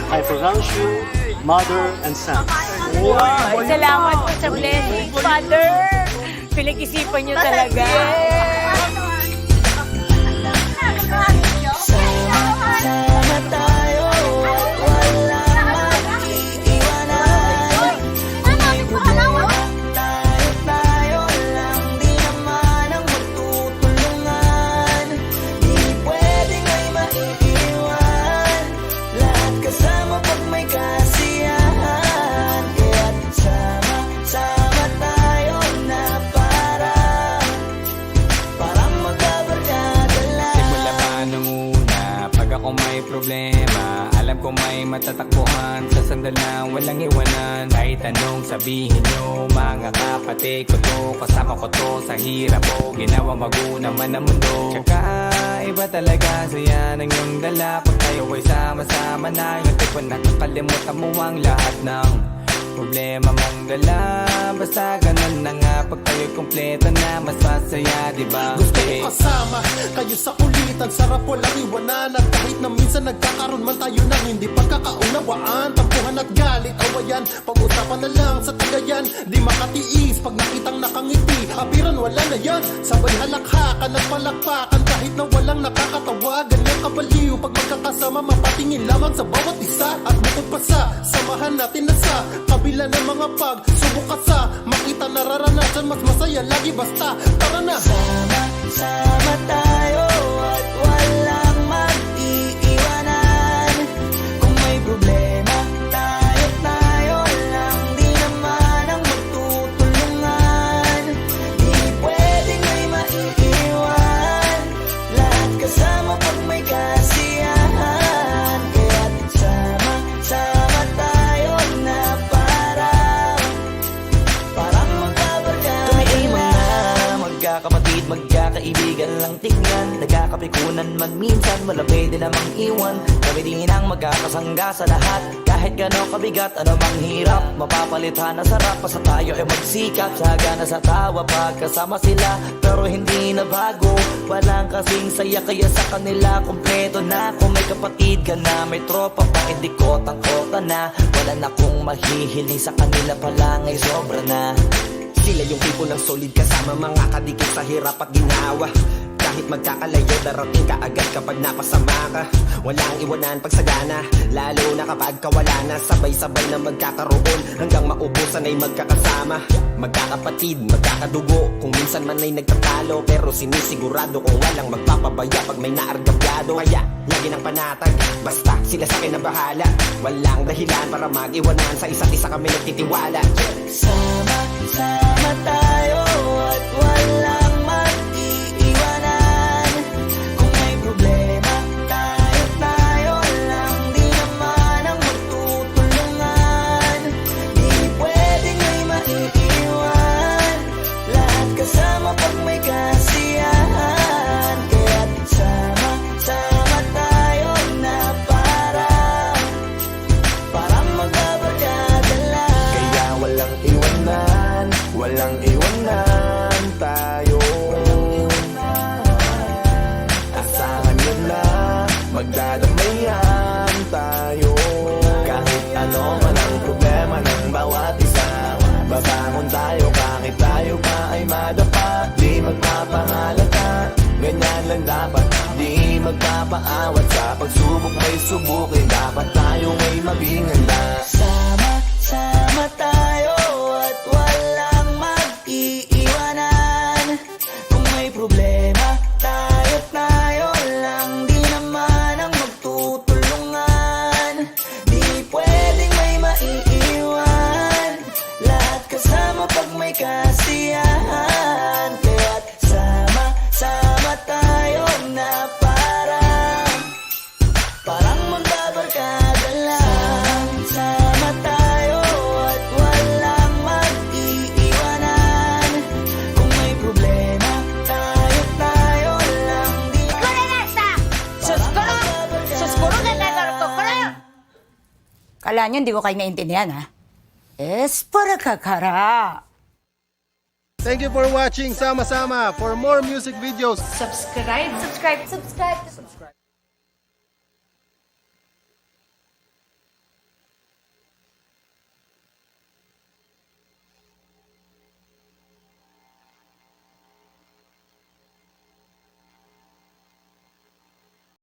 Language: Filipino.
I pronounce you mother and son. Wow. Salamat po sa blessing, Father. Pinag-isipan niyo talaga. Sama tayo at wala mag-iiwanan. Kung may problema, tayo lang. Di naman ang magtutulungan. Di pwedeng may maiiwan. Lahat kasama pag may kasiyahan. Kaya't sama tayo na parang magkabarkada lang. Simula pa nung una, pag ako may problema, alam ko may matatakbuhan sa sandal na walang iwanan. Kahit anong sabihin nyo, mga kapatid ko to, kasama ko to sa hirap ko, ginawa bago naman ang mundo. Tsaka iba talaga saya ng iyong dala, pag tayo ay sama-sama na, yung tipo nakakalimutan mo ang lahat ng problema mong dala. Basta ganun na nga, pag tayo'y kompleto na, mas masaya, diba? Gusto ko kasama kayo sa kulitan, sarap walang iwanan. At kahit na minsan nagkakaroon man tayo ng hindi pagkakaunawaan, tampuhan at galit, awayan, pag-usapan na lang sa tagayan. Di makatiis pag nakitang nakangiti, apiran wala na yan. Sabay halakhakan at palakpakan kahit na walang nakakatawa. Ganyan kabaliw pag magkakasama, mapatingin lamang sa bawat isa. At bukod pa sa samahan natin na sa kabila ng mga pagsubok at sa makita nararanasan, mas masaya lagi basta tara na. Sama tayo at walang mag-iiwanan. Kung may problema, tayo lang. Di naman ang magtutulungan. Di pwedeng may maiiwan. Lahat kasama pag may kasiyahan. Kaya't sama tayo na parang magkabarkada. Kami ay magkakapatid, magkakaibigan lang tignan. Nagkakapikunan man minsan, wala pwede namang iwan. Kami din ang magkakasangga sa lahat. Kahit gano'ng kabigat, ano bang hirap, mapapalitan na sarap. Basta tayo ay magsikap, sagana sa tawa pagkasama sila. Pero hindi na bago, walang kasing saya. Kaya sa kanila kompleto na. Kung may kapatid ka na, may tropa pa, hindi kotang-kota na. Wala na kong mahihiling sa kanila palang ay sobra na. Sila yung tipo ng solid kasama, mga kadikit sa hirap at ginawa. Kahit magkakalayo, darating ka agad kapag napasama ka. Walang iwanan pag sagana, lalo na kapag kawala na. Sabay-sabay na magkakaroon, hanggang maubusan ay magkakasama. Magkakapatid, magkakadugo, kung minsan man ay nagtatalo. Pero sinisigurado kung walang magpapabaya pag may naargabyado. Kaya lagi ng panatag, basta sila sa akin na bahala. Walang dahilan para mag-iwanan, sa isa't isa kami nagtitiwala. Sama tayo at walang mag-iiwanan. Kung may problema, tayo lang. Di naman ang magtutulungan. Di pwedeng may maiiwan. Lahat kasama pag may kasiyahan. Kaya't sama tayo na parang magkabarkada lang. Kaya walang iwanan, walang iwanan tayo. Asahan nyo na, magdadamayan tayo. Kahit ano man ang problema ng bawat isa, babangon tayo kahit tayo pa ay madapa. Di magpapahalata, ganyan lang dapat. Di magpapaawat sa pagsubok may subukin. Dapat tayo may maging handa. Sama tayo at walang mag-iiwanan. Kung may problema, tayo lang. Di naman ang magtutulungan. Di pwedeng may maiiwan. Lahat kasama pag may kasiyahan. Kaya't sama tayo na parang magbabarkada lang. Sama tayo at walang mag-iiwanan. Kung may problema, tayo lang. Di Kala nyo, hindi ko kayo naintindihan, ha? Es para kakara. Thank you for watching Sama Sama. For more music videos, Subscribe.